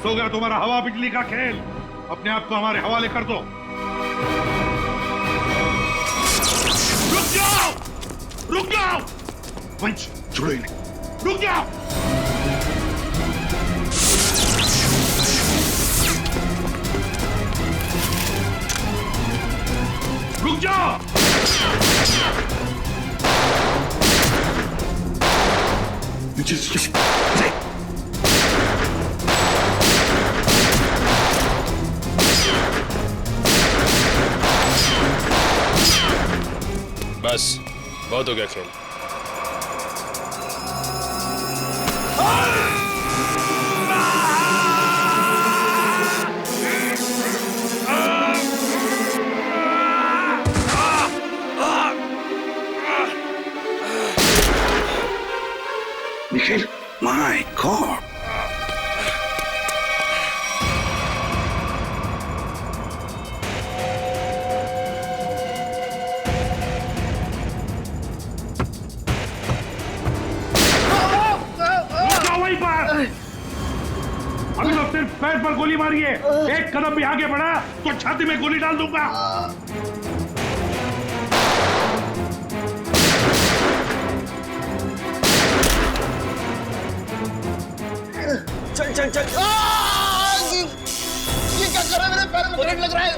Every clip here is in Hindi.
हो गया तुम्हारा हवा बिजली का खेल। अपने आप को हमारे हवाले कर दो। रुक जाओ, रुक जाओ। पंच छोड़ो इन्हें, रुक जाओ। रुक जाओ। बस बहुत हो गया खेल। Nikhil, my God. अभी तो सिर्फ पैर पर गोली मारी है, एक कदम भी आगे बढ़ा तो छाती में गोली डाल दूंगा। चल चल चल। ये क्या कर रहा है? मेरे पैर में करंट लग रहा है।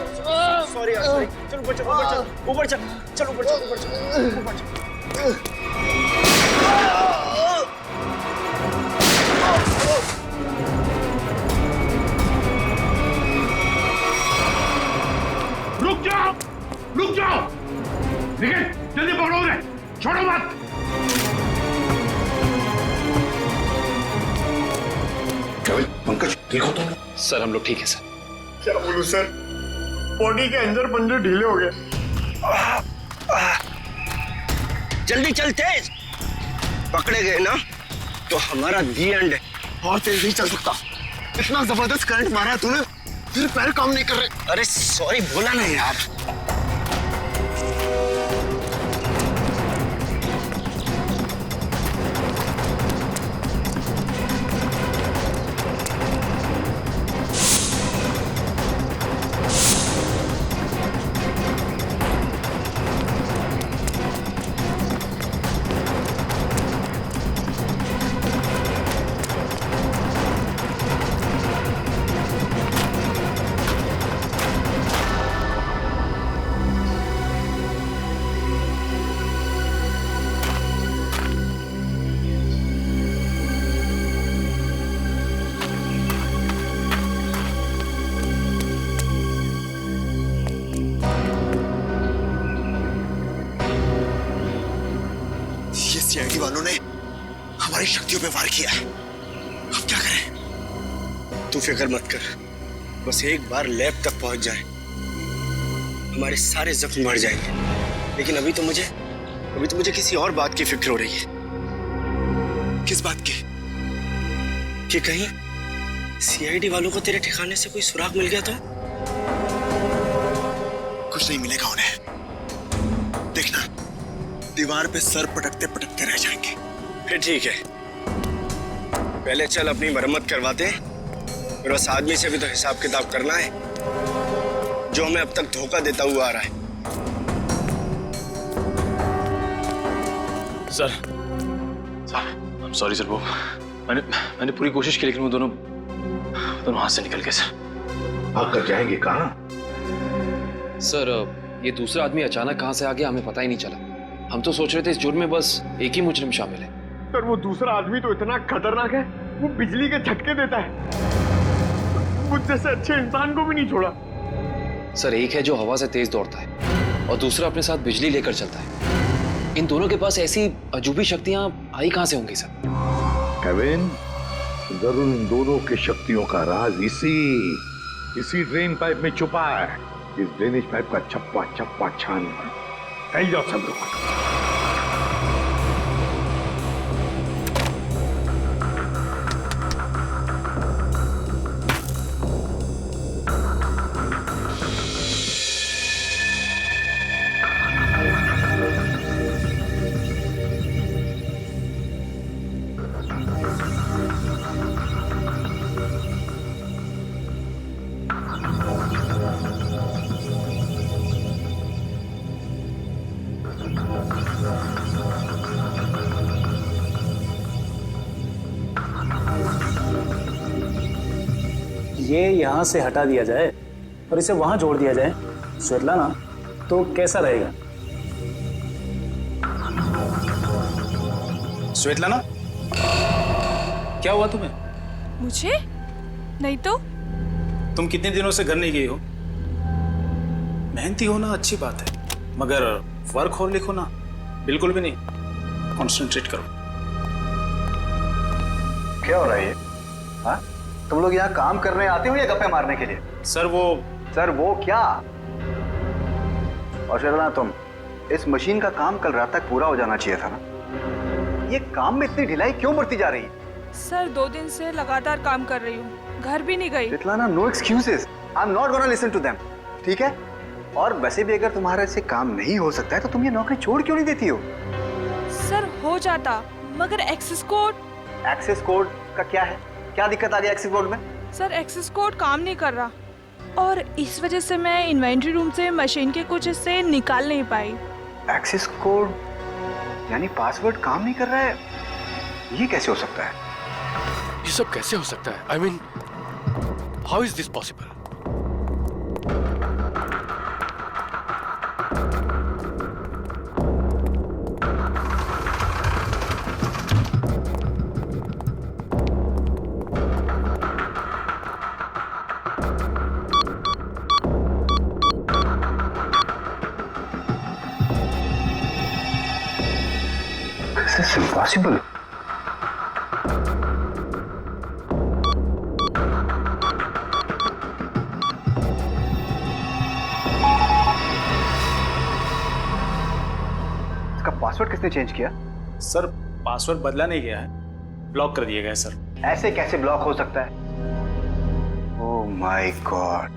सॉरी यार, सॉरी। चल ऊपर चल, ऊपर चल, ऊपर चल, चल ऊपर चल, ऊपर चल, ऊपर चल। रुक जाओ, रुक जाओ। निखिल, जल्दी पकड़ो उन्हें, छोड़ो मत। पंकज ठीक हो तुम? सर हम लोग ठीक है सर। क्या बोलूं सर, बॉडी के अंदर पंजे ढीले हो गए। जल्दी चल, तेज। पकड़े गए ना तो हमारा दी एंड है। और तेज नहीं चल सकता, इतना जबरदस्त करंट मारा है तूने, फिर पैर काम नहीं कर रहे। अरे सॉरी बोला ना यार। सीआईडी वालों ने हमारी शक्तियों पे वार किया है। अब क्या करें? तू फिक्र मत कर, बस एक बार लैब तक पहुंच जाए, हमारे सारे जख्म भर जाएंगे। लेकिन अभी तो मुझे किसी और बात की फिक्र हो रही है। किस बात की? कि कहीं सीआईडी वालों को तेरे ठिकाने से कोई सुराग मिल गया तो? कुछ नहीं मिलेगा उन्हें, देखना दीवार पे सर पटकते पटकते रह जाएंगे। फिर ठीक है, पहले चल अपनी मरम्मत करवाते हैं, फिर उस आदमी से भी तो हिसाब किताब करना है जो हमें अब तक धोखा देता हुआ आ रहा है। सर सॉरी सर, वो मैंने पूरी कोशिश की लेकिन वो दोनों हाथ से निकल गए सर। भाग कर जाएंगे कहाँ? सर ये दूसरा आदमी अचानक कहां से आ गया हमें पता ही नहीं चला। हम तो सोच रहे थे इस जुर्म में बस एक ही मुजरिम शामिल है। सर वो दूसरा आदमी तो इतना खतरनाक है, वो बिजली के झटके देता है। मुझ जैसे अच्छे इंसान को भी नहीं छोड़ा। सर एक है जो हवा से तेज दौड़ता है और दूसरा अपने साथ बिजली लेकर चलता है। इन दोनों के पास ऐसी अजूबी शक्तियां आई कहां से होंगी सर? केविन, जरूर इन दोनों की शक्तियों का राज इसी ड्रेन पाइप में छुपा है। इस ड्रेनेज पाइप का चप्पा चप्पा छान फैल जाओ सब लोग। ये यहाँ से हटा दिया जाए और इसे वहाँ जोड़ दिया जाए स्वेतलाना, तो कैसा रहेगा? स्वेतलाना, क्या हुआ तुम्हें? मुझे? नहीं तो। तुम कितने दिनों से घर नहीं गई हो? मेहनती होना अच्छी बात है, मगर वर्कहोलिक होना बिल्कुल भी नहीं। कॉन्सेंट्रेट करो। क्या हो रहा है ये? हाँ? तुम लोग यहाँ काम करने आते हो या गप्पे मारने के लिए? सर वो क्या? और शर्ला, तुम, इस मशीन का काम कल रात तक पूरा हो जाना चाहिए था ना। ये काम में इतनी ढिलाई क्यों बढ़ती जा रही है? सर 2 दिन से लगातार काम कर रही हूँ, घर भी नहीं गई। Svetlana, no excuses. I am not gonna listen to them. ठीक है? और वैसे भी अगर तुम्हारे से काम नहीं हो सकता है तो तुम ये नौकरी छोड़ क्यों नहीं देती हो? सर हो जाता, मगर एक्सेस कोड। एक्सेस कोड का क्या है? क्या दिक्कत आ गई एक्सेस कोड में? सर एक्सेस कोड काम नहीं कर रहा और इस वजह से मैं इन्वेंट्री रूम से मशीन के कुछ हिस्से निकाल नहीं पाई। एक्सेस कोड यानी पासवर्ड काम नहीं कर रहा है? ये कैसे हो सकता है? ये सब कैसे हो सकता है? I mean, how is this possible? This is impossible. इसका पासवर्ड किसने चेंज किया? सर, पासवर्ड बदला नहीं गया है, ब्लॉक कर दिया गया है सर। ऐसे कैसे ब्लॉक हो सकता है? ओह माय गॉड,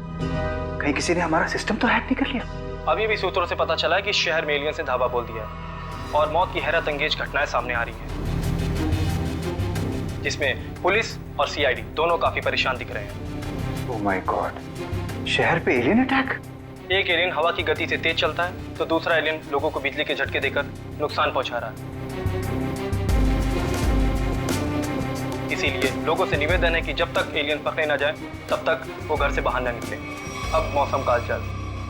कहीं किसी ने हमारा सिस्टम तो हैक नहीं कर लिया? अभी भी सूत्रों से पता चला है कि शहर में एलियंस ने धावा बोल दिया है और मौत की हैरत अंगेज घटनाएं सामने आ रही हैं, जिसमें पुलिस और सीआईडी दोनों काफी परेशान दिख रहे हैं। ओह माय गॉड, शहर पे एलियन अटैक? एक एलियन हवा की गति से तेज चलता है तो दूसरा एलियन लोगों को बिजली के झटके देकर नुकसान पहुंचा रहा है। इसीलिए लोगों से निवेदन है कि जब तक एलियन पकड़े न जाए तब तक वो घर से बाहर न निकले। अब मौसम का हालचाल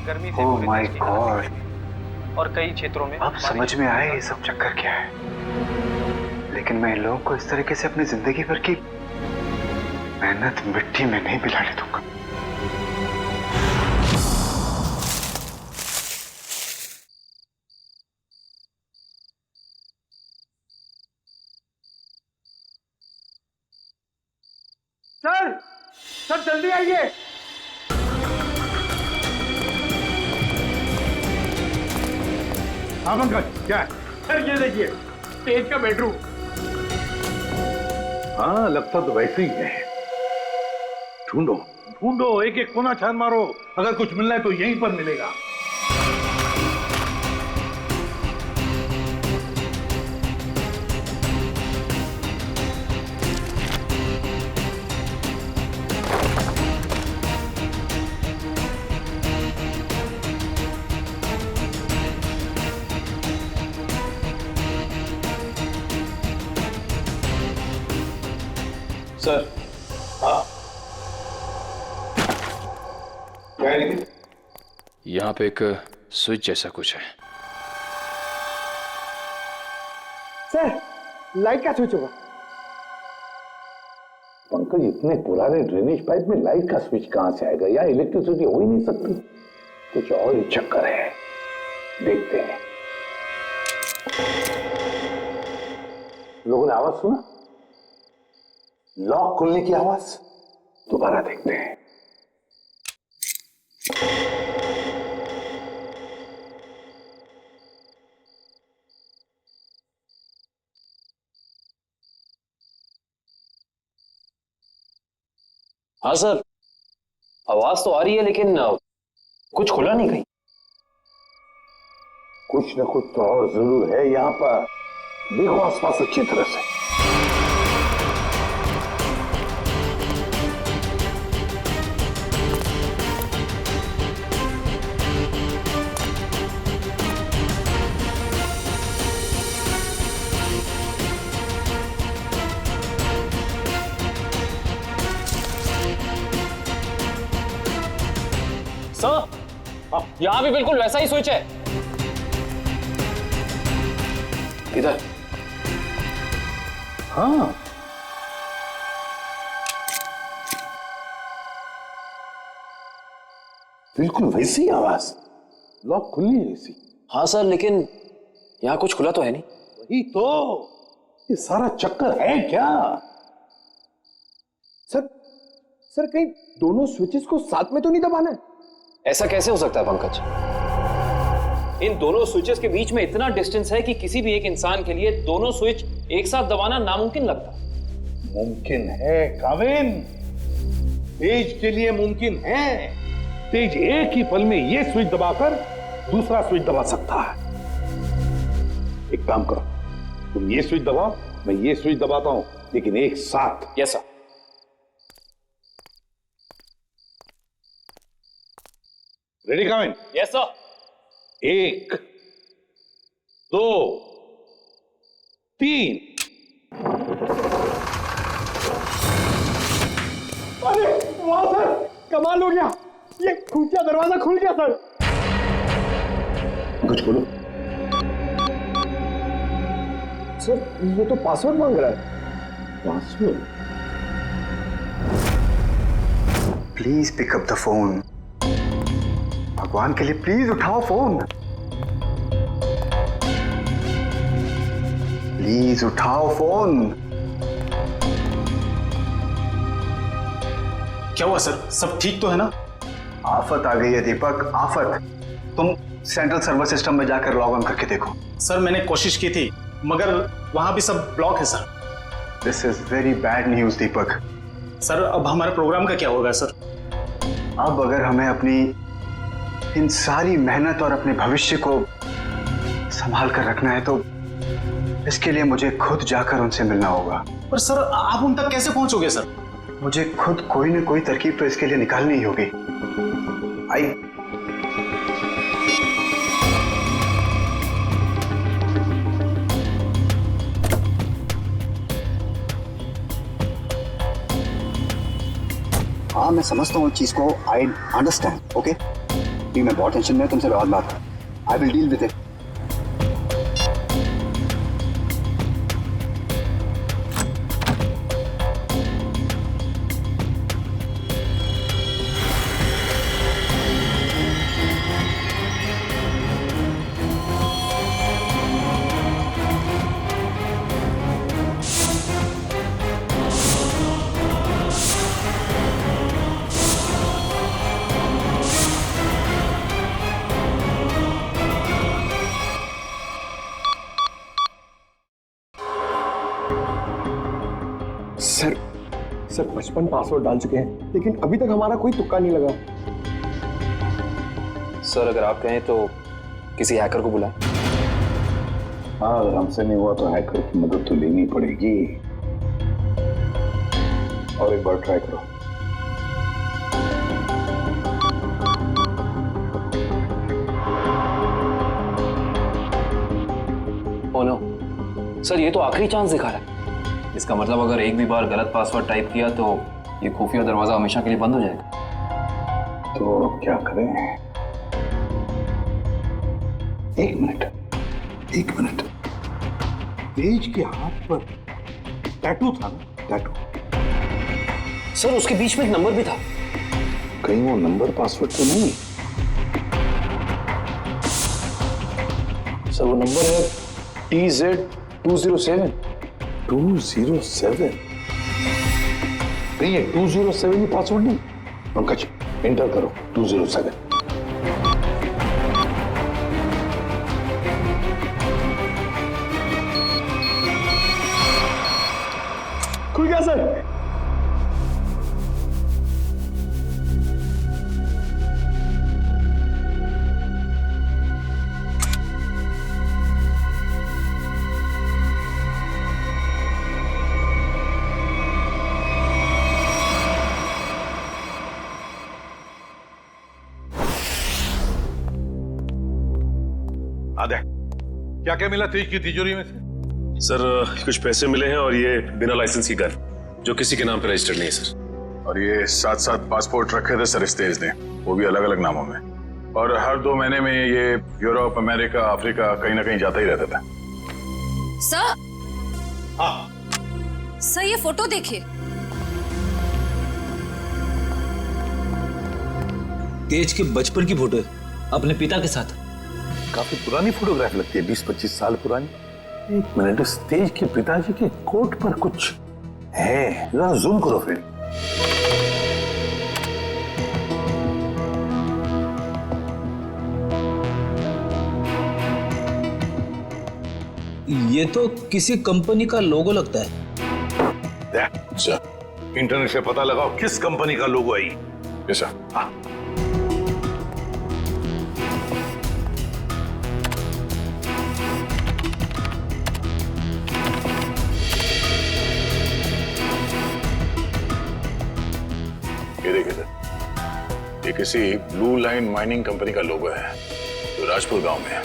गर्मी से ओह माय गॉड, और कई क्षेत्रों में अब समझ में आया ये सब चक्कर क्या है। लेकिन मैं इन लोगों को इस तरीके से अपनी जिंदगी भर की मेहनत मिट्टी में नहीं मिलाने दूंगा। सर जल्दी आइए। हाँ पंकज, क्या है? सर ये देखिए, स्टेज का बेडरूम। हाँ, लगता तो वैसे ही है। ढूंढो ढूंढो, एक एक कोना छान मारो, अगर कुछ मिलना है तो यहीं पर मिलेगा। सर, यहाँ पे एक स्विच जैसा कुछ है। सर, लाइट का स्विच होगा। पंकज, इतने पुराने ड्रेनेज पाइप में लाइट का स्विच कहां से आएगा? या इलेक्ट्रिसिटी हो ही नहीं सकती। कुछ और ही चक्कर है, देखते हैं। लोगों ने आवाज सुना? लॉक खुलने की आवाज। दोबारा देखते हैं। हाँ सर, आवाज तो आ रही है लेकिन कुछ खुला नहीं कहीं। कुछ न कुछ तो और जरूर है यहाँ पर। देखो आसपास अच्छी तरह से। यहाँ भी बिल्कुल वैसा ही स्विच है। इधर। हाँ, बिल्कुल वैसी आवाज, लॉक खुलनी है इसी। हाँ सर, लेकिन यहाँ कुछ खुला तो है नहीं। वही तो, ये सारा चक्कर है क्या? सर कहीं दोनों स्विचेस को साथ में तो नहीं दबाना है? ऐसा कैसे हो सकता है पंकज? इन दोनों स्विचेस के बीच में इतना डिस्टेंस है कि किसी भी एक इंसान के लिए दोनों स्विच एक साथ दबाना नामुमकिन लगता है। मुमकिन है काविन, तेज के लिए मुमकिन है। तेज एक ही पल में ये स्विच दबाकर दूसरा स्विच दबा सकता है। एक काम करो, तुम ये स्विच दबाओ, मैं ये स्विच दबाता हूं, लेकिन एक साथ। Yes sir. Ready Kavin? Yes sir. 1 2 3। अरे वाह सर, कमाल हो गया, ये खुफिया दरवाजा खुल गया सर। कुछ बोलो। सर ये तो पासवर्ड मांग रहा है। Password? Please pick up the phone. भगवान के लिए प्लीज उठाओ फोन। प्लीज उठाओ फोन। क्या हुआ सर, सब ठीक तो है ना? आफत आ गई है दीपक, आफत। तुम सेंट्रल सर्वर सिस्टम में जाकर लॉग ऑन करके देखो। सर मैंने कोशिश की थी, मगर वहां भी सब ब्लॉक है sir. This is very bad news Deepak. Sir अब हमारे प्रोग्राम का क्या होगा सर? अब अगर हमें अपनी इन सारी मेहनत और अपने भविष्य को संभाल कर रखना है तो इसके लिए मुझे खुद जाकर उनसे मिलना होगा। पर सर आप उन तक कैसे पहुंचोगे सर? मुझे खुद कोई ना कोई तरकीब तो इसके लिए निकालनी ही होगी। आई हाँ, मैं समझता हूँ चीज को। I understand. ओके, मैं बहुत टेंशन में, तुमसे बहुत बात। I will deal with it. Sir 55 password डाल चुके हैं, लेकिन अभी तक हमारा कोई तुक्का नहीं लगा। सर अगर आप कहें तो किसी हैकर को बुलाएं। हाँ, अगर हमसे नहीं हुआ तो हैकर की मदद तो लेनी पड़ेगी। और एक बार ट्राई करो। ओ नो सर, ये तो आखिरी चांस दिखा रहा है। इसका मतलब अगर एक भी बार गलत पासवर्ड टाइप किया तो ये खुफिया दरवाजा हमेशा के लिए बंद हो जाएगा। तो अब क्या करें? एक मिनट। तेज के हाथ पर टैटू था ना? टैटू। सर उसके बीच में एक नंबर भी था। कहीं वो नंबर पासवर्ड तो नहीं? सर वो नंबर है TZ207। 207? नहीं है, 207 ही पासवर्ड नहीं। पंकज एंटर करो 207। खुल गया सर। आदे, क्या क्या मिला तेज की तिजोरी में से? सर कुछ पैसे मिले हैं और ये बिना लाइसेंस की गन जो किसी के नाम पे रजिस्टर्ड नहीं है सर। और ये 7 पासपोर्ट रखे थे सर इस तेज ने, वो भी अलग अलग नामों में। और हर 2 महीने में ये यूरोप, अमेरिका, अफ्रीका कहीं ना कहीं जाता ही रहता था। सर, हाँ सर ये फोटो देखिए। तेज के बचपन की फोटो है, अपने पिता के साथ। काफी पुरानी फोटोग्राफ लगती है, 20-25 साल पुरानी। एक मिनट, इस तेज के पिताजी के कोट पर कुछ है, जरा जूम करो फ्रेंड। ये तो किसी कंपनी का लोगो लगता है। इंटरनेट से पता लगाओ किस कंपनी का लोगो है ये। ऐसा हाँ। ये देखिए, ये किसी ब्लू लाइन माइनिंग कंपनी का लोगो है जो राजपुर गांव में है।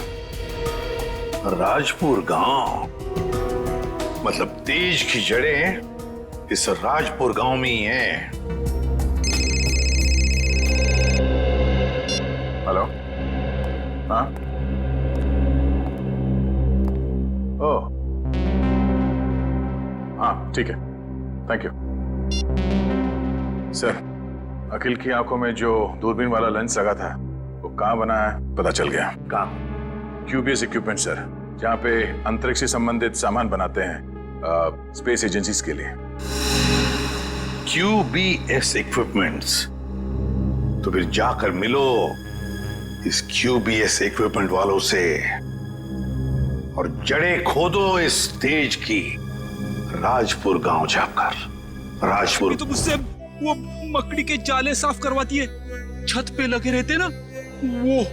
राजपुर गांव मतलब तेज की जड़ें इस राजपुर गांव में ही हैं। हेलो, हाँ, ओह, हाँ ठीक है, थैंक यू सर। अखिल की आंखों में जो दूरबीन वाला लेंस लगा था वो कहाँ बना है पता चल गया। कहाँ? QBS इक्विपमेंट सर, जहाँ पे अंतरिक्ष से संबंधित सामान बनाते हैं स्पेस एजेंसीज के लिए। QBS equipments? तो फिर जाकर मिलो इस QBS इक्विपमेंट वालों से और जड़ें खोदो इस तेज की राजपुर गांव जाकर। राजपुर तो मुझसे वो मकड़ी के जाले साफ करवाती है, छत पे लगे रहते ना वो।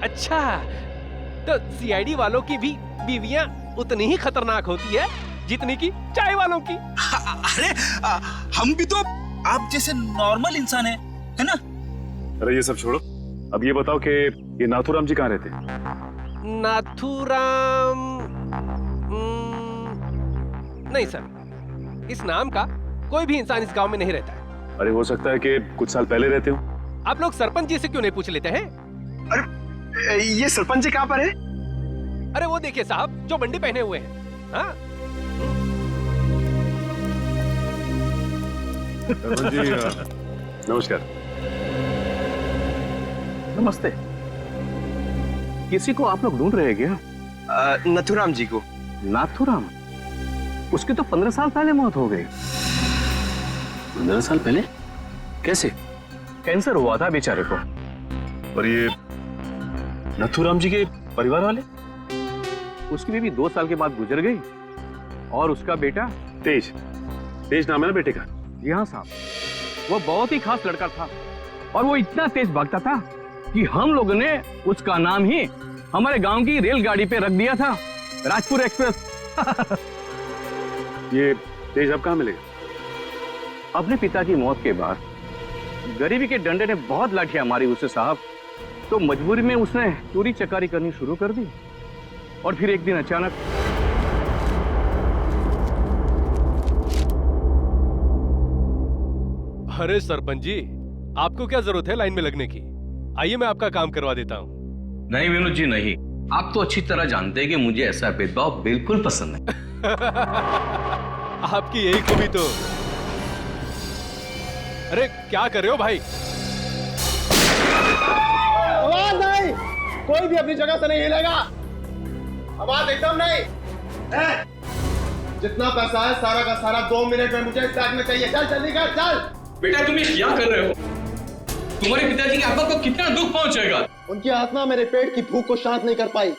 अच्छा, तो CID वालों की भी बीवियां उतनी ही खतरनाक होती है जितनी की चाय वालों की। अरे हम भी तो आप जैसे नॉर्मल इंसान है ना? अरे ये सब छोड़ो, अब ये बताओ कि ये नाथूराम जी कहाँ रहते? नाथूराम नहीं सर, इस नाम का कोई भी इंसान इस गांव में नहीं रहता है। अरे हो सकता है कि कुछ साल पहले रहते हो। आप लोग सरपंच जी से क्यों नहीं पूछ लेते हैं? अरे ये सरपंच जी कहाँ पर है? अरे वो देखिए साहब, जो बंडी पहने हुए हैं। हाँ? जी नमस्कार। नमस्ते। किसी को आप लोग ढूंढ रहे हैं क्या? नथुराम जी को। नाथुराम? उसकी तो 15 साल पहले मौत हो गई। 15 साल पहले? कैसे? कैंसर हुआ था बेचारे को। और ये नथुराम जी के परिवार वाले? उसकी बीवी 2 साल के बाद गुजर गई और उसका बेटा तेज। तेज नाम है ना बेटे का? जी हाँ साहब, वो बहुत ही खास लड़का था और वो इतना तेज भागता था कि हम लोगों ने उसका नाम ही हमारे गांव की रेलगाड़ी पे रख दिया था, राजपुर एक्सप्रेस। ये तेज अब कहाँ मिलेगा? अपने पिता की मौत के बाद गरीबी के डंडे ने बहुत लाठियां मारी उसे साहब, तो मजबूरी में उसने चोरी चकारी करनी शुरू कर दी। और फिर एक दिन अचानक अरे सरपंच जी, आपको क्या जरूरत है लाइन में लगने की? आइए मैं आपका काम करवा देता हूँ। नहीं विनोद जी नहीं, आप तो अच्छी तरह जानते हैं कि मुझे ऐसा भेदभाव बिल्कुल पसंद नहीं। आपकी यही खूबी तो। अरे क्या कर रहे हो भाई? आवाज नहीं, कोई भी अपनी जगह से नहीं हिलेगा। आवाज एकदम नहीं। जितना पैसा है सारा का सारा 2 मिनट में मुझे इस बैग में चाहिए। चल जल्दी कर, चल। बेटा तुम ये क्या कर रहे हो? तुम्हारे पिताजी की आत्मा को कितना दुख पहुंचेगा? उनकी आत्मा मेरे पेट की भूख को शांत नहीं कर पाई,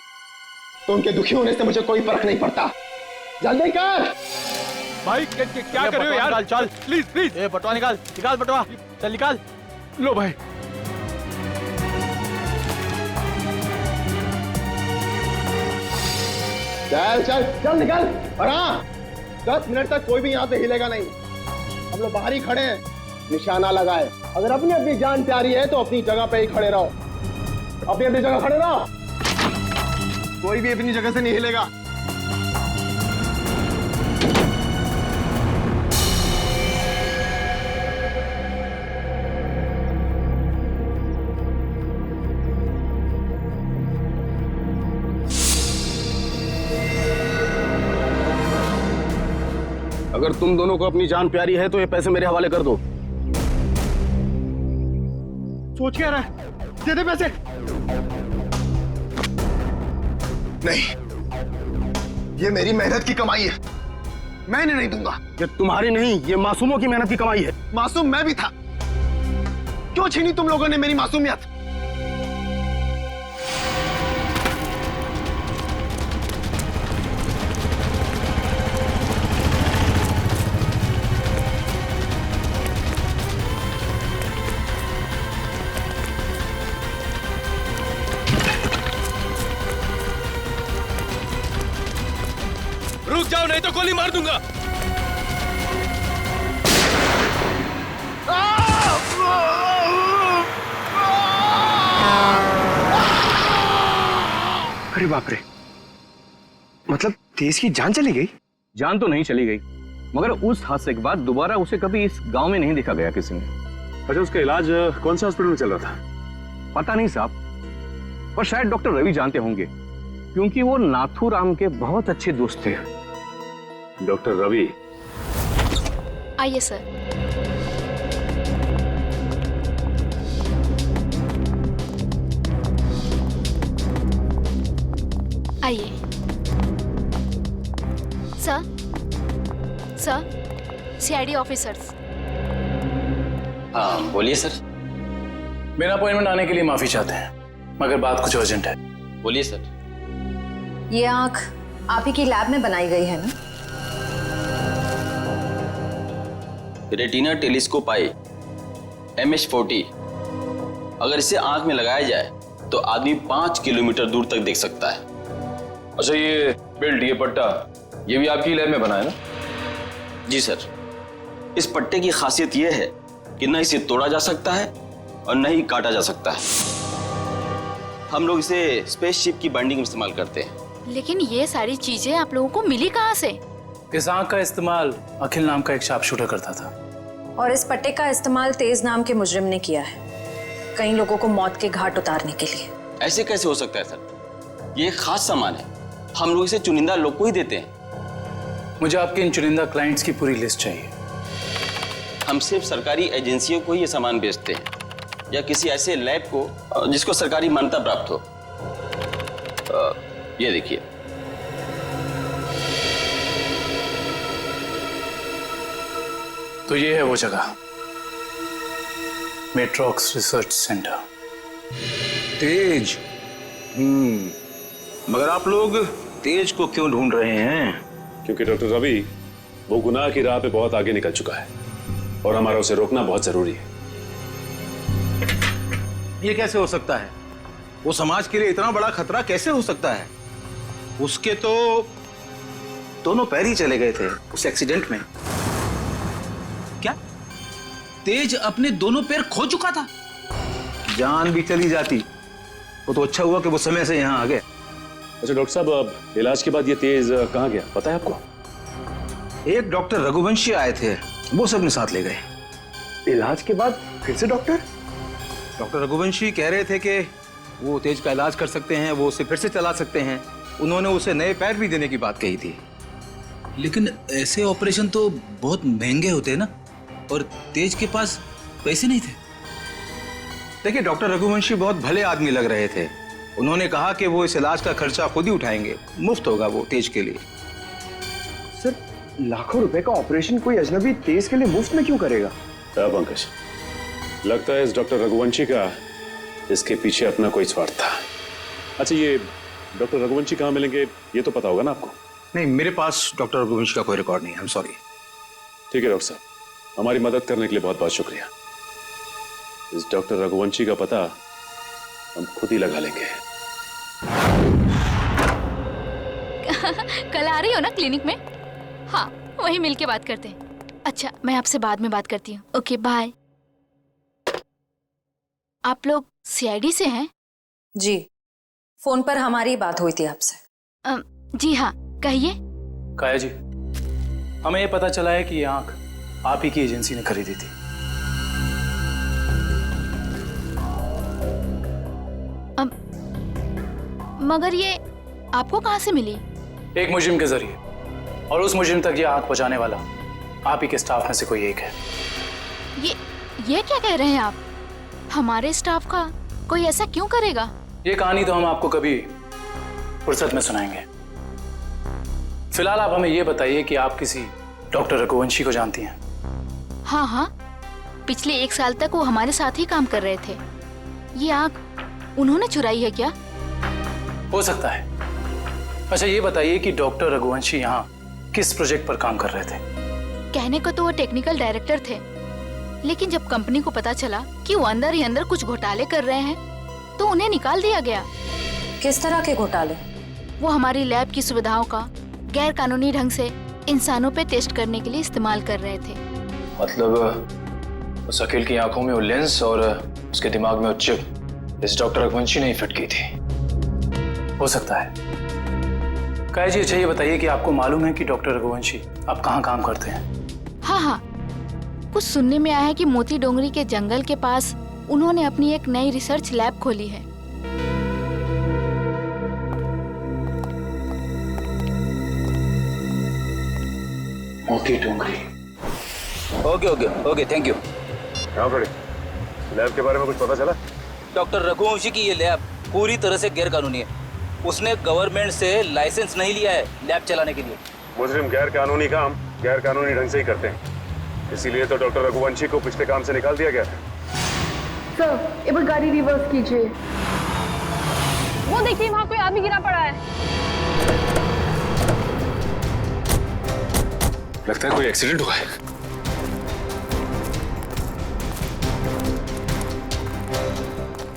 तो उनके दुखी होने से मुझे कोई फर्क नहीं पड़ता। जल्दी कर भाई। क्या कर रहे हो यार? चल प्लीज प्लीज। ए बटवा निकाल, निकाल बटवा, चल निकाल। लो भाई। चल चल चल निकल। और हाँ, 10 मिनट तक कोई भी यहाँ से हिलेगा नहीं। हम लोग बाहर ही खड़े हैं, निशाना लगाए। अगर अपनी अपनी जान प्यारी है तो अपनी जगह पे ही खड़े रहो। अपनी अपनी जगह खड़े रहो, कोई भी अपनी जगह से नहीं हिलेगा। अगर तुम दोनों को अपनी जान प्यारी है तो ये पैसे मेरे हवाले कर दो। सोच क्या रहा है? दे दे पैसे। नहीं, ये मेरी मेहनत की कमाई है, मैं इन्हें नहीं दूंगा। ये तुम्हारी नहीं, ये मासूमों की मेहनत की कमाई है। मासूम मैं भी था, क्यों छीनी तुम लोगों ने मेरी मासूमियत? रुक जाओ नहीं तो गोली मार दूंगा। अरे बाप रे, मतलब तेज की जान चली गई? जान तो नहीं चली गई, मगर उस हादसे के बाद दोबारा उसे कभी इस गांव में नहीं देखा गया किसी ने। अच्छा, उसका इलाज कौन से हॉस्पिटल में चल रहा था? पता नहीं साहब, पर शायद डॉक्टर रवि जानते होंगे, क्योंकि वो नाथूराम के बहुत अच्छे दोस्त थे। डॉक्टर रवि? आइए सर। आइए सर। CID officers. हाँ बोलिए सर। मेरा अपॉइंटमेंट आने के लिए माफी चाहते हैं, मगर बात कुछ अर्जेंट है। बोलिए सर। ये आंख आप ही की लैब में बनाई गई है ना? रेटिना टेलीस्कोप आई MH40, अगर इसे आंख में लगाया जाए तो आदमी 5 किलोमीटर दूर तक देख सकता है। अच्छा, ये बेल्ट, ये पट्टा, ये भी आपकी लैब में बना है ना? जी सर। इस पट्टे की खासियत यह है कि न इसे तोड़ा जा सकता है और न ही काटा जा सकता है। हम लोग इसे स्पेसशिप की बाइंडिंग में इस्तेमाल करते हैं। लेकिन ये सारी चीजें आप लोगों को मिली कहाँ से? इस आंख का इस्तेमाल अखिल नाम का एक शार्प शूटर करता था, और इस पट्टे का इस्तेमाल तेज नाम के मुजरिम ने किया है, कई लोगों को मौत के घाट उतारने के लिए। ऐसे कैसे हो सकता है सर? ये एक खास सामान है, हम लोग इसे चुनिंदा लोग को ही देते हैं। मुझे आपके इन चुनिंदा क्लाइंट्स की पूरी लिस्ट चाहिए। हम सिर्फ सरकारी एजेंसियों को ही ये सामान बेचते हैं, या किसी ऐसे लैब को जिसको सरकारी मान्यता प्राप्त हो। ये देखिए, तो ये है वो जगह, मेट्रॉक्स रिसर्च सेंटर। तेज। मगर आप लोग तेज को क्यों ढूंढ रहे हैं? क्योंकि डॉक्टर रवि वो गुनाह की राह पे बहुत आगे निकल चुका है और हमारा उसे रोकना बहुत जरूरी है। ये कैसे हो सकता है? वो समाज के लिए इतना बड़ा खतरा कैसे हो सकता है? उसके तो दोनों पैर ही चले गए थे उस एक्सीडेंट में। क्या तेज अपने दोनों पैर खो चुका था? जान भी चली जाती। वो तो अच्छा हुआ कि वो समय से यहाँ आ गए। अच्छा डॉक्टर साहब, अब इलाज के बाद ये तेज कहाँ गया पता है आपको? एक डॉक्टर रघुवंशी आए थे, वो सब ने साथ ले गए। इलाज के बाद फिर से डॉक्टर रघुवंशी कह रहे थे कि वो तेज का इलाज कर सकते हैं, वो उसे फिर से चला सकते हैं। उन्होंने उसे नए पैर भी देने की बात कही थी। लेकिन ऐसे ऑपरेशन तो बहुत महंगे होते हैं ना, और तेज के पास पैसे नहीं थे। देखिए, डॉक्टर रघुवंशी बहुत भले आदमी लग रहे थे। उन्होंने कहा कि वो इस इलाज का खर्चा खुद ही उठाएंगे, मुफ्त होगा वो तेज के लिए। सर, लाखों रुपए का ऑपरेशन कोई अजनबी तेज के लिए मुफ्त में क्यों करेगा? पंकज, लगता है इस डॉक्टर रघुवंशी का इसके पीछे अपना कोई स्वार्थ था। अच्छा, ये डॉक्टर रघुवंशी कहाँ मिलेंगे ये तो पता होगा ना आपको? नहीं, मेरे पास डॉक्टर रघुवंशी का कोई रिकॉर्ड नहीं है। I am sorry. ठीक है डॉक्टर साहब, हमारी मदद करने के लिए बहुत बहुत शुक्रिया। इस डॉक्टर रघुवंशी का पता हम खुद ही लगा लेंगे। कल आ रही हो ना क्लिनिक में? हाँ, वहीं मिलके बात करते हैं। अच्छा, मैं आपसे बाद में बात करती हूँ। Okay, bye. आप लोग सीआईडी से हैं? जी, फोन पर हमारी बात हुई थी आपसे। जी हाँ, कहिए। काया जी, हमें ये पता चला है कि ये आंख आप ही की एजेंसी ने खरीदी थी। मगर ये आपको कहाँ से मिली? एक मुजरिम के जरिए, और उस मुजरिम तक ये आंख पहुंचाने वाला आप ही के स्टाफ में से कोई एक है। ये क्या कह रहे हैं आप? हमारे स्टाफ का कोई ऐसा क्यों करेगा? ये कहानी तो हम आपको कभी फुर्सत में सुनाएंगे। फिलहाल आप हमें ये बताइए कि आप किसी डॉक्टर रघुवंशी को जानती हैं? हाँ हाँ, पिछले 1 साल तक वो हमारे साथ ही काम कर रहे थे। ये आग उन्होंने चुराई है क्या? हो सकता है। अच्छा ये बताइए कि डॉक्टर रघुवंशी यहाँ किस प्रोजेक्ट पर काम कर रहे थे? कहने को तो वो टेक्निकल डायरेक्टर थे, लेकिन जब कंपनी को पता चला कि वो अंदर ही अंदर कुछ घोटाले कर रहे हैं तो उन्हें निकाल दिया गया। किस तरह के घोटाले? वो हमारी लैब की सुविधाओं का गैर कानूनी ढंग से इंसानों पे टेस्ट करने के लिए इस्तेमाल कर रहे थे। मतलब उस अखिल की आंखों में वो लेंस और उसके दिमाग में वो चिप इस डॉक्टर रघुवंशी ने ही फिट की थी। हो सकता है। काया जी, अच्छा ये बताइए कि आपको मालूम है कि डॉक्टर रघुवंशी आप कहाँ काम करते हैं? हाँ हाँ, कुछ सुनने में आया है कि मोती डोंगरी के जंगल के पास उन्होंने अपनी एक नई रिसर्च लैब खोली है। मोती डोंगरी। Okay, thank you. कहाँ पड़े? लैब के बारे में कुछ पता चला? डॉक्टर रघुवंशी की ये लैब पूरी तरह से गैर कानूनी है। उसने गवर्नमेंट से लाइसेंस नहीं लिया है लैब चलाने के लिए। मुजरिम गैर कानूनी काम गैर कानूनी ढंग से ही करते हैं, इसीलिए तो डॉक्टर रघुवंशी को पिछले काम से निकाल दिया गया था। सर, एक बार गाड़ी रिवर्स कीजिए। वो देखिए, वहाँ कोई आदमी गिरा पड़ा है। लगता है कोई एक्सीडेंट हुआ है।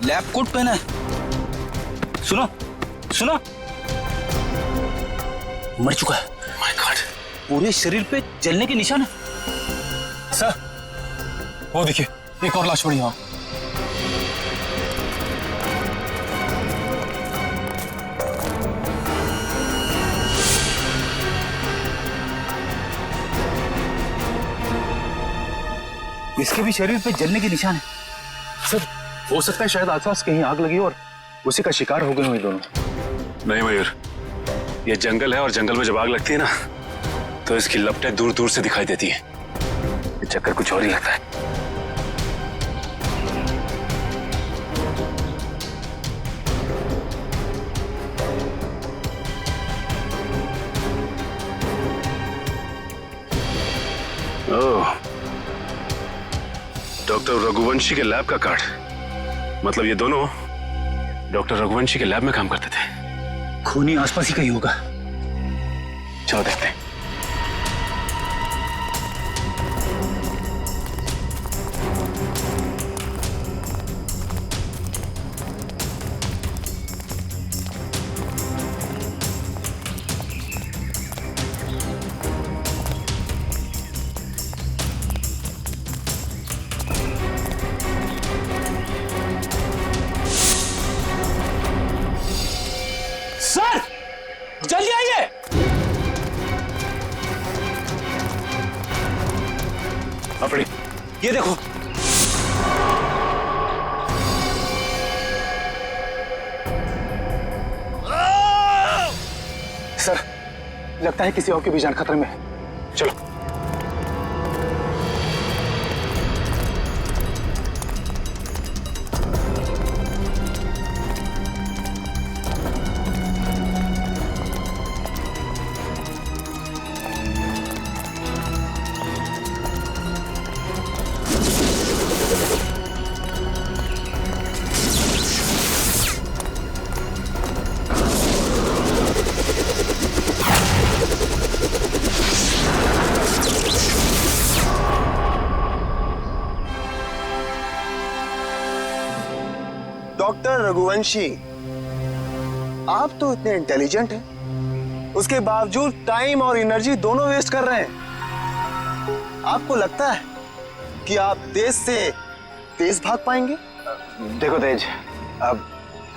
लैब कोट पहना है। सुनो, मर चुका है। माय गॉड, पूरे शरीर पे जलने के निशान है। सर वो देखिए, एक और लाश पड़ी वहां। इसके भी शरीर पे जलने के निशान है। सर हो सकता है शायद आसपास कहीं आग लगी और उसी का शिकार हो गए हुए दोनों। नहीं मयूर, ये जंगल है और जंगल में जब आग लगती है ना तो इसकी लपटें दूर दूर से दिखाई देती है। ये चक्कर कुछ और ही लगता है। ओह, डॉक्टर रघुवंशी के लैब का कार्ड। मतलब ये दोनों डॉक्टर रघुवंशी के लैब में काम करते थे। खूनी आसपास ही कहीं होगा। चलो देखते हैं। सर, जल्दी आइए। अपनी ये देखो। सर, लगता है किसी और की भी जान खतरे में है। चलो। डॉक्टर रघुवंशी, आप तो इतने इंटेलिजेंट हैं, उसके बावजूद टाइम और एनर्जी दोनों वेस्ट कर रहे हैं। आपको लगता है कि आप तेज से तेज भाग पाएंगे? देखो तेज, अब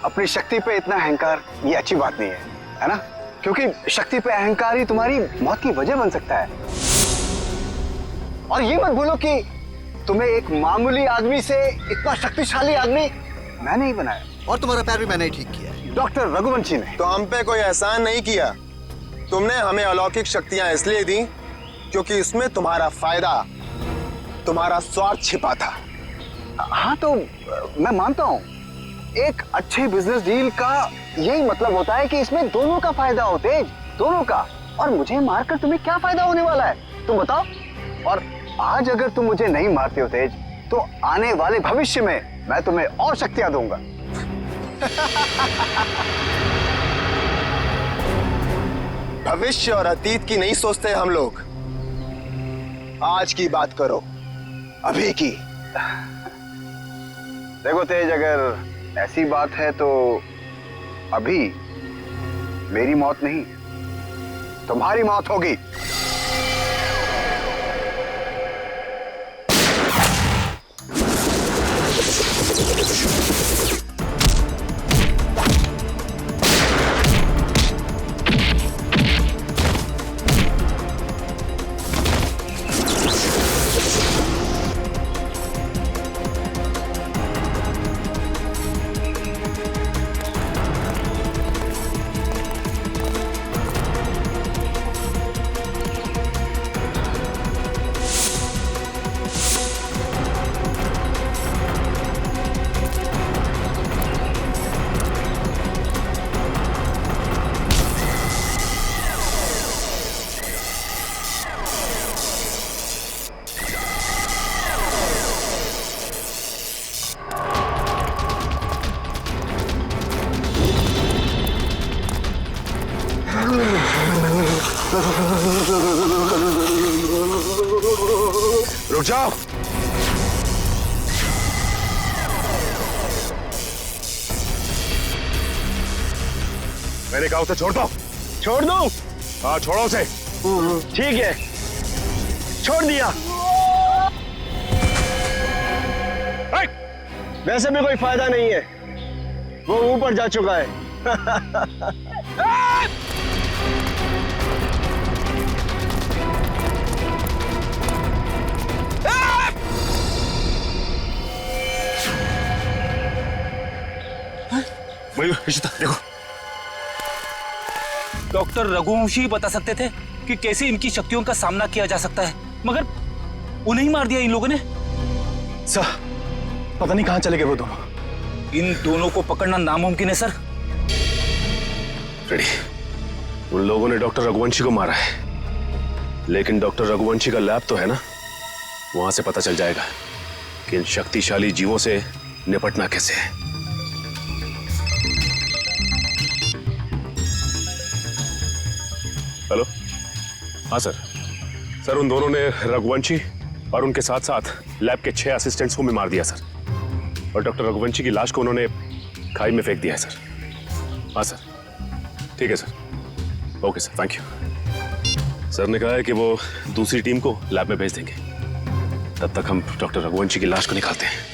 अपनी शक्ति पे इतना अहंकार ये अच्छी बात नहीं है ना? क्योंकि शक्ति पे अहंकार ही तुम्हारी मौत की वजह बन सकता है। और ये मत भूलो कि तुम्हें एक मामूली आदमी से इतना शक्तिशाली आदमी मैंने ही बनाया, और तुम्हारा पैर भी मैंने ही ठीक किया है। डॉक्टर रघुवंशी ने। तो हम पे कोई एहसान नहीं किया। तुमने हमें अलौकिक शक्तियां इसलिए दी क्योंकि इसमें तुम्हारा फायदा, तुम्हारा स्वार्थ छिपा था। हाँ तो मैं मानता हूँ, एक अच्छे बिजनेस डील का यही मतलब होता है कि इसमें दोनों का फायदा हो तेज, दोनों का। और मुझे मारकर तुम्हें क्या फायदा होने वाला है तुम बताओ? और आज अगर तुम मुझे नहीं मारते हो तेज, तो आने वाले भविष्य में मैं तुम्हें और शक्तियां दूंगा। भविष्य और अतीत की नहीं सोचते हम लोग, आज की बात करो, अभी की। देखो तेज, अगर ऐसी बात है तो अभी मेरी मौत नहीं, तुम्हारी मौत होगी। रुक जाओ। मैंने कहा उसे छोड़ दो। छोड़ दो? हाँ छोड़ो उसे। ठीक है, छोड़ दिया। वैसे भी कोई फायदा नहीं है, वो ऊपर जा चुका है। देखो, डॉक्टर रघुवंशी ही बता सकते थे कि कैसे इनकी शक्तियों का सामना किया जा सकता है, मगर उन्हें ही मार दिया इन लोगों ने। सर, पता नहीं कहां चले गए वो दोनों। इन दोनों को पकड़ना नामुमकिन है सर। रेडी, उन लोगों ने डॉक्टर रघुवंशी को मारा है, लेकिन डॉक्टर रघुवंशी का लैब तो है ना, वहां से पता चल जाएगा कि इन शक्तिशाली जीवों से निपटना कैसे है। हेलो, हाँ सर, उन दोनों ने रघुवंशी और उनके साथ साथ लैब के 6 असिस्टेंट्स को भी मार दिया सर, और डॉक्टर रघुवंशी की लाश को उन्होंने खाई में फेंक दिया है सर। हाँ सर, ठीक है sir. Okay sir, thank you. Sir ने कहा है कि वो दूसरी टीम को लैब में भेज देंगे, तब तक हम डॉक्टर रघुवंशी की लाश को निकालते हैं।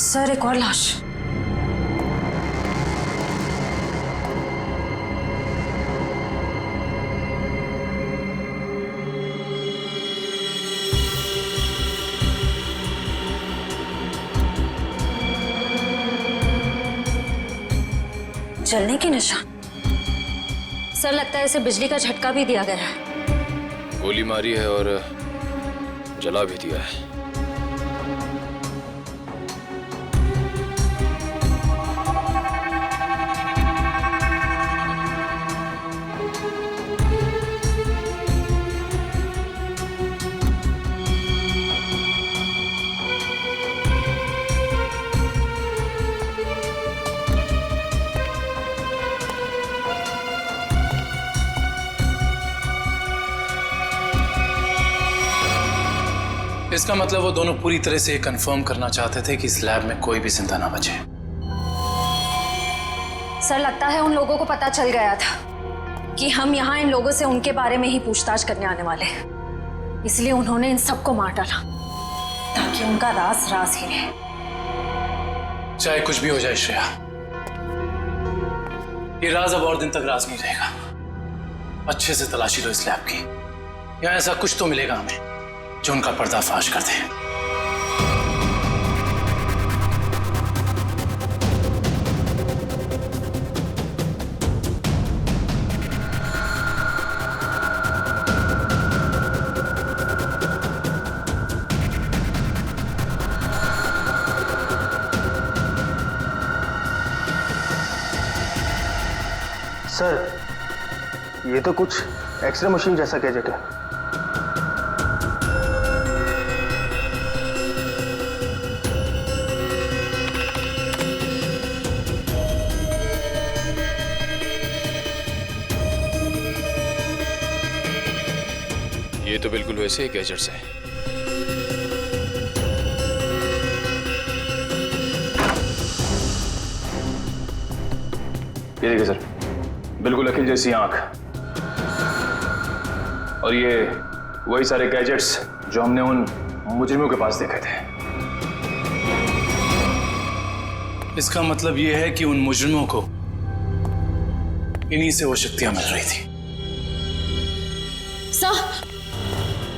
सर, एक और लाश। जलने के निशान। सर, लगता है इसे बिजली का झटका भी दिया गया है। गोली मारी है और जला भी दिया है। इसका मतलब वो दोनों पूरी तरह से कंफर्म करना चाहते थे कि इस लैब में कोई भी जिंदा ना बचे। सर, लगता है उन लोगों को पता चल गया था कि हम यहाँ इन लोगों से उनके बारे में ही पूछताछ करने आने वाले हैं, इसलिए उन्होंने इन सबको मार डाला ताकि उनका राज राज ही रहे। चाहे कुछ भी हो जाए श्रेया, ये राज अब और दिन तक राज नहीं रहेगा। अच्छे से तलाशी लो इस लैब की, या ऐसा कुछ तो मिलेगा हमें जो उनका पर्दाफाश कर दे। सर, ये तो कुछ एक्सरे मशीन जैसा गैजेट है। ये तो बिल्कुल वैसे ही गैजेट्स हैं। ये देखिए सर, बिल्कुल अखिल जैसी आंख, और ये वही सारे गैजेट्स जो हमने उन मुजरिमों के पास देखे थे। इसका मतलब ये है कि उन मुजरिमों को इन्हीं से वो शक्तियां मिल रही थी।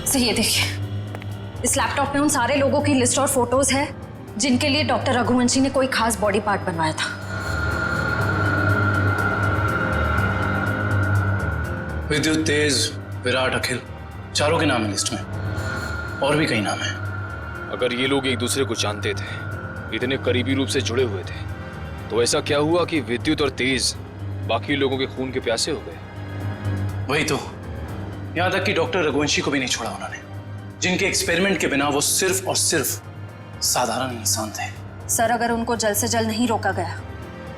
सर ये देखिए, इस लैपटॉप में उन सारे लोगों की लिस्ट और फोटोज है जिनके लिए डॉक्टर रघुवंशी ने कोई खास बॉडी पार्ट बनवाया था। विद्युत, तेज, विराट, अखिल, चारों के नाम है लिस्ट में, और भी कई नाम हैं। अगर ये लोग एक दूसरे को जानते थे, इतने करीबी रूप से जुड़े हुए थे, तो ऐसा क्या हुआ कि विद्युत और तेज बाकी लोगों के खून के प्यासे हो गए? वही तो, यहां तक कि डॉक्टर रघुवंशी को भी नहीं छोड़ा उन्होंने, जिनके एक्सपेरिमेंट के बिना वो सिर्फ और सिर्फ साधारण इंसान थे। सर, अगर उनको जल्द से जल्द नहीं रोका गया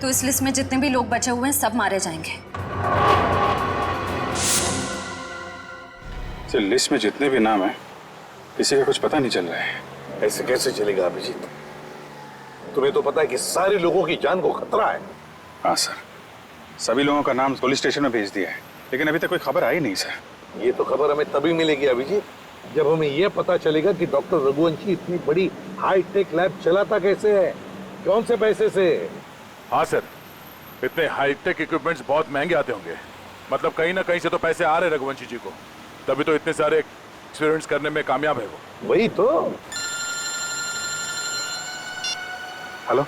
तो इस लिस्ट में जितने भी लोग बचे हुए हैं सब मारे जाएंगे। लिस्ट में जितने भी नाम हैं, किसी का कुछ पता नहीं चल रहा है। ऐसे कैसे चलेगा अभिजीत? तुम्हें तो पता है कि सारे लोगों की जान को खतरा है। हाँ सर, सभी लोगों का नाम पुलिस स्टेशन में भेज दिया है, लेकिन अभी तक कोई खबर आई नहीं सर। ये तो खबर हमें तभी मिलेगी अभिजीत, जब हमें यह पता चलेगा कि डॉक्टर रघुवंशी इतनी बड़ी हाईटेक लैब चलाता कैसे है, कौन से पैसे से। हाँ सर, इतने हाईटेक इक्विपमेंट्स बहुत महंगे आते होंगे, मतलब कहीं ना कहीं से तो पैसे आ रहे रघुवंशी जी को, तभी तो इतने सारे एक्सपेरिमेंट्स करने में कामयाब है वो। वही तो। हेलो,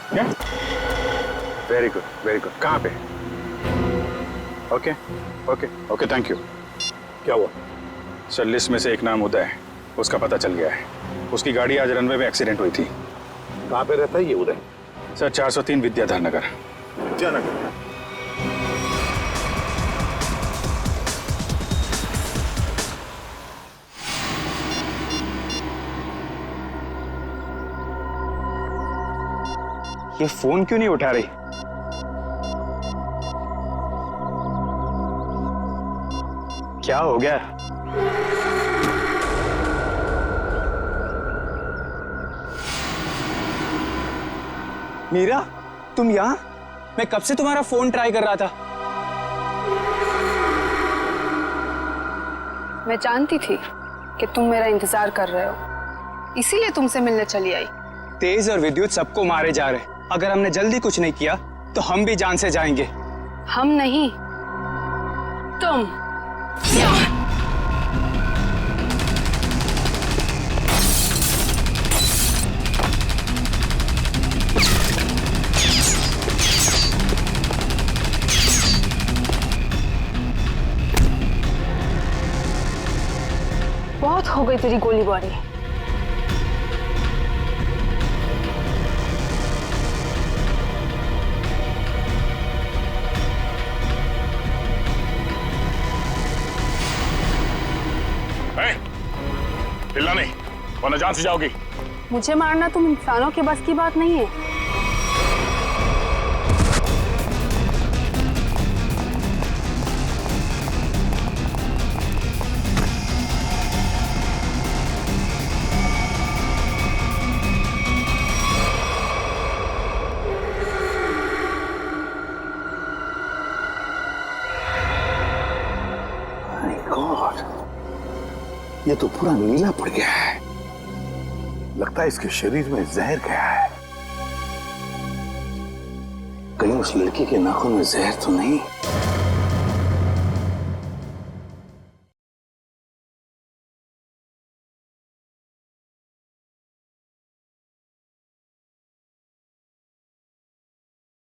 क्या? Very good, very good. कहाँ पे? Okay okay okay, thank you. क्या हुआ? सर, लिस्ट में से एक नाम उदय है, उसका पता चल गया है। उसकी गाड़ी आज रनवे में एक्सीडेंट हुई थी। कहाँ पे रहता है ये उदय? सर, 403 विद्याधर नगर। विद्यानगर। ये फोन क्यों नहीं उठा रही? क्या हो गया? मीरा, तुम यहां? मैं कब से तुम्हारा फोन ट्राई कर रहा था। मैं जानती थी कि तुम मेरा इंतजार कर रहे हो, इसीलिए तुमसे मिलने चली आई। तेज और विद्युत सबको मारे जा रहे। अगर हमने जल्दी कुछ नहीं किया तो हम भी जान से जाएंगे। हम नहीं, तुम। बहुत हो गई तेरी गोलीबारी। हिलना नहीं, वरना जान से जाओगी। मुझे मारना तुम इंसानों के बस की बात नहीं है। ये तो पूरा नीला पड़ गया है। लगता है इसके शरीर में जहर गया है। उस लड़की के नाखून में जहर तो नहीं?